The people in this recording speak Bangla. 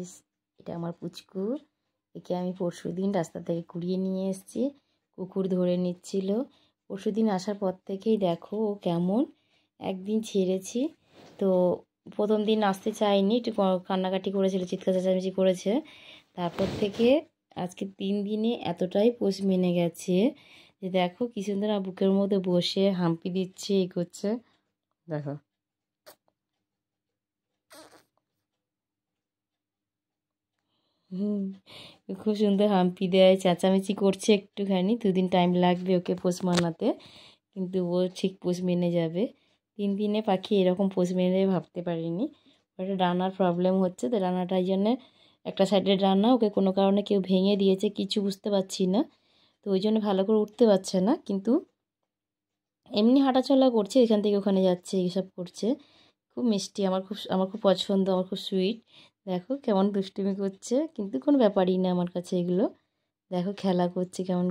গাইস, এটা আমার পুচকু। একে আমি পরশুদিন রাস্তা থেকে কুড়িয়ে নিয়ে এসেছি। কুকুর ধরে নিচ্ছিল। পরশুদিন আসার পর থেকেই দেখো ও কেমন। একদিন ছেড়েছি তো প্রথম দিন আসতে চায়নি, একটু কান্নাকাটি করেছিল, চিৎকার চেঁচামেচি করেছে। তারপর থেকে আজকে 3 দিনে এতটাই পোষ মেনে গেছে যে দেখো কি সুন্দর বুকের মধ্যে বসে হাম্পি দিচ্ছে, এই করছে। দেখো খুব সুন্দর হাম্পি দেয়, চেঁচামেচি করছে একটুখানি। 2 দিন টাইম লাগবে ওকে পোষ মানাতে, কিন্তু ও ঠিক পোষ মেনে যাবে। 3 দিনে পাখি এরকম পোষ মেনে ভাবতে পারিনি। ওটা ডানার প্রবলেম হচ্ছে, তো ডানাটার জন্যে একটা সাইডের ডানা ওকে কোনো কারণে কেউ ভেঙে দিয়েছে, কিছু বুঝতে পারছি না। তো ওই জন্য ভালো করে উঠতে পারছে না, কিন্তু এমনি হাঁটাচলা করছে, এখান থেকে ওখানে যাচ্ছে, এইসব করছে। খুব মিষ্টি, আমার খুব পছন্দ, আমার খুব সুইট। দেখো কেমন দুষ্টুমি করছে, কিন্তু কোনো ব্যাপারই না আমার কাছে এগুলো। দেখো খেলা করছে কেমন।